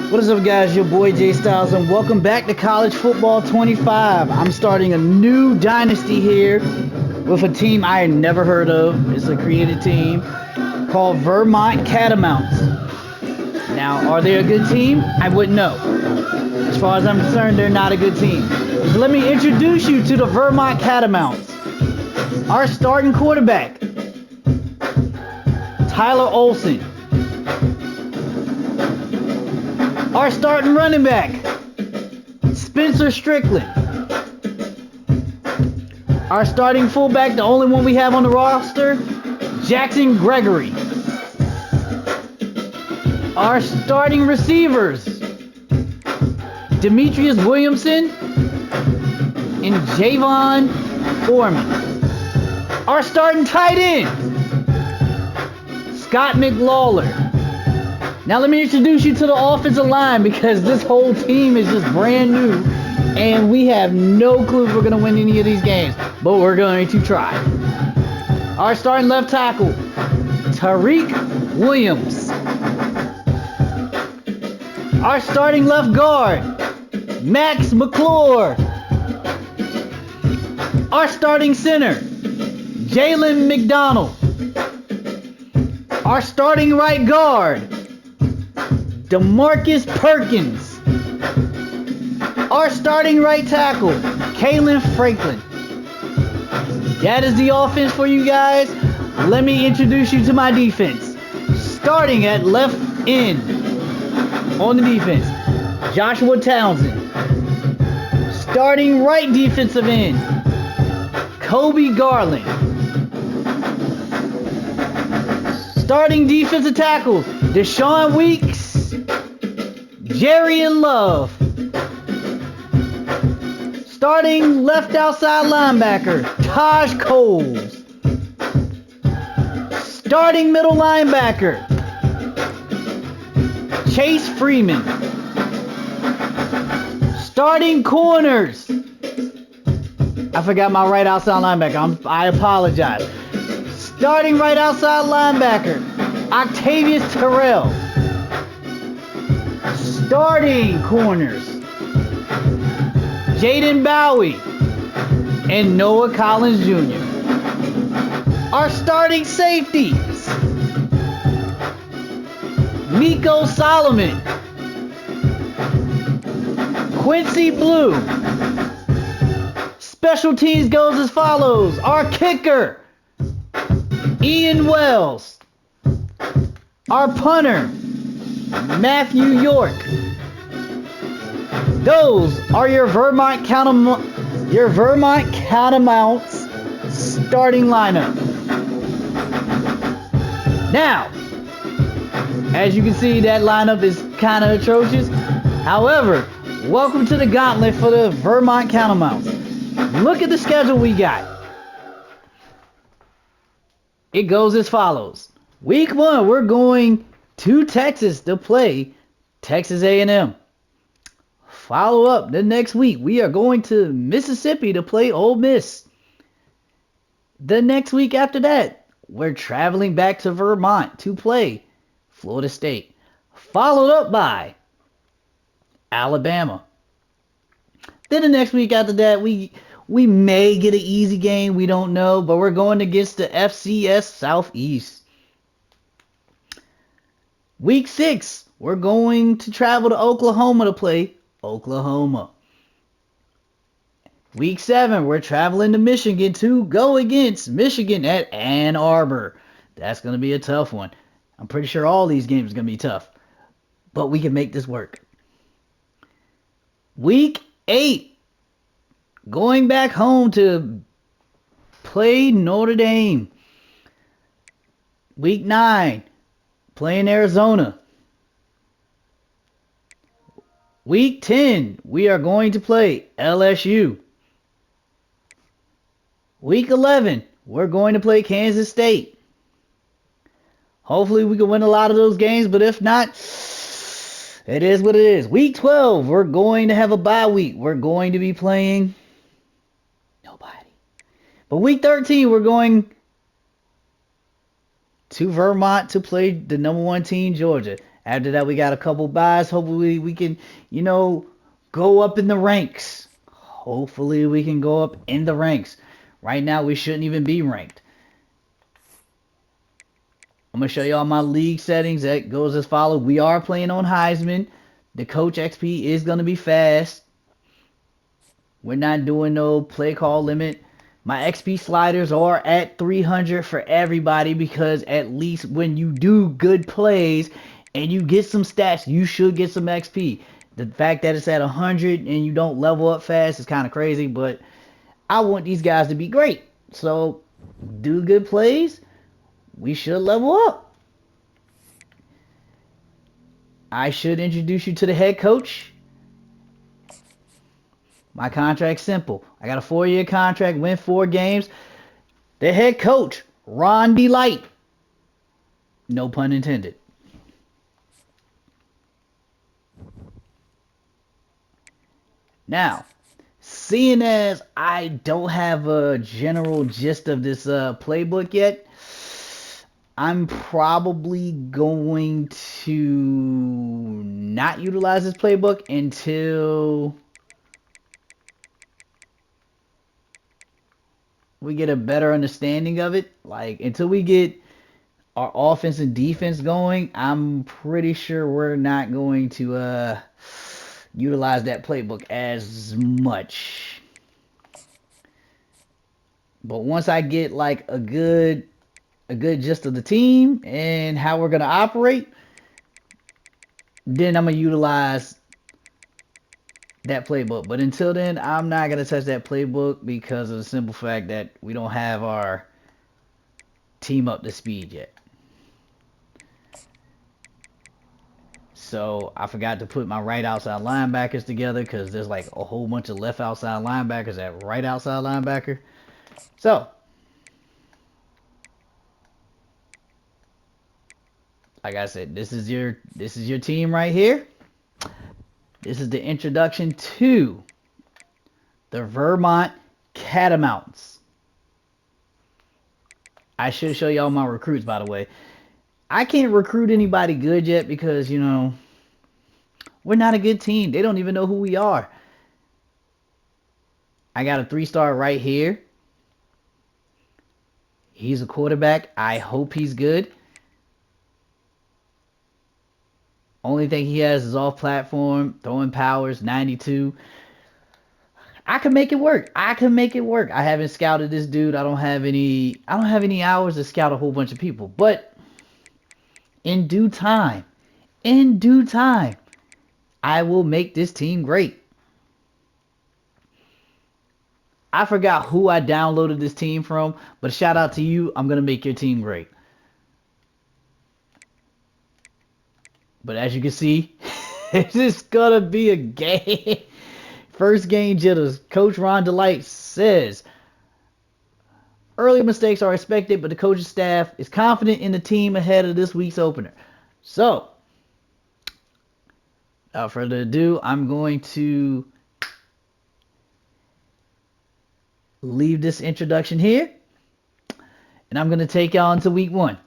What is up, guys? Your boy JStyles, and welcome back to College Football 25. I'm starting a new dynasty here with a team I had never heard of. It's a created team called Vermont Catamounts. Now, are they a good team? I wouldn't know. As far as I'm concerned, they're not a good team. So let me introduce you to the Vermont Catamounts. Our starting quarterback, Tyler Olson. Our starting running back, Spencer Strickland. Our starting fullback, the only one we have on the roster, Jackson Gregory. Our starting receivers, Demetrius Williamson and Javon Foreman. Our starting tight end, Scott McLawler. Now let me introduce you to the offensive line, because this whole team is just brand new and we have no clue if we're going to win any of these games, but we're going to try. Our starting left tackle, Tariq Williams. Our starting left guard, Max McClure. Our starting center, Jalen McDonald. Our starting right guard, DeMarcus Perkins. Our starting right tackle, Kalen Franklin. That is the offense for you guys. Let me introduce you to my defense. Starting at left end on the defense, Joshua Townsend. Starting right defensive end, Kobe Garland. Starting defensive tackles, Deshaun Weeks, Jerry and Love. Starting left outside linebacker, Taj Coles. Starting middle linebacker, Chase Freeman. Starting corners, I forgot my right outside linebacker. I apologize. Starting right outside linebacker, Octavius Terrell. Starting corners, Jaden Bowie and Noah Collins Jr. Our starting safeties, Nico Solomon, Quincy Blue. Special teams goes as follows. Our kicker, Ian Wells. Our punter, Matthew York. Those are your Vermont Catamounts starting lineup. Now, as you can see, that lineup is kind of atrocious. However, welcome to the gauntlet for the Vermont Catamounts. Look at the schedule we got. It goes as follows. Week 1, we're going to Texas to play Texas A&M. Follow up the next week, we are going to Mississippi to play Ole Miss. The next week after that, we're traveling back to Vermont to play Florida State. Followed up by Alabama. Then the next week after that, we may get an easy game, we don't know, but we're going against the FCS Southeast. Week 6, we're going to travel to Oklahoma to play Oklahoma. Week 7, we're traveling to Michigan to go against Michigan at Ann Arbor. That's going to be a tough one. I'm pretty sure all these games are going to be tough, but we can make this work. Week 8, going back home to play Notre Dame. Week 9, playing Arizona. Week 10, we are going to play LSU. Week 11, we're going to play Kansas State. Hopefully we can win a lot of those games, but if not, it is what it is. Week 12, we're going to have a bye week. We're going to be playing nobody. But week 13, we're going to Vermont to play the number 1 team, Georgia. After that, we got a couple buys. Hopefully, we can, go up in the ranks. Hopefully, we can go up in the ranks. Right now, we shouldn't even be ranked. I'm going to show you all my league settings. That goes as follows. We are playing on Heisman. The coach XP is going to be fast. We're not doing no play call limit. My XP sliders are at 300 for everybody because at least when you do good plays and you get some stats, you should get some XP. The fact that it's at 100 and you don't level up fast is kind of crazy, but I want these guys to be great. So do good plays. We should level up. I should introduce you to the head coach. My contract's simple. I got a 4-year contract, win 4 games. The head coach, Ron Delight. No pun intended. Now, seeing as I don't have a general gist of this playbook yet, I'm probably going to not utilize this playbook until we get a better understanding of it. Like, until we get our offense and defense going, I'm pretty sure we're not going to utilize that playbook as much. But once I get like a good gist of the team and how we're gonna operate, then I'm gonna utilize that playbook. But until then, I'm not gonna touch that playbook because of the simple fact that we don't have our team up to speed yet. So I forgot to put my right outside linebackers together because there's like a whole bunch of left outside linebackers at right outside linebacker. So like I said, this is your team right here. This is the introduction to the Vermont Catamounts. I should show y'all my recruits, by the way. I can't recruit anybody good yet because, we're not a good team. They don't even know who we are. I got a 3-star right here. He's a quarterback. I hope he's good. Only thing he has is off platform, throwing powers, 92. I can make it work. I haven't scouted this dude. I don't have any hours to scout a whole bunch of people. But in due time, I will make this team great. I forgot who I downloaded this team from, but shout out to you. I'm going to make your team great. But as you can see, it's just going to be a game. First game jitters. Coach Ron Delight says, early mistakes are expected, but the coaching staff is confident in the team ahead of this week's opener. So, without further ado, I'm going to leave this introduction here, and I'm going to take y'all into week 1.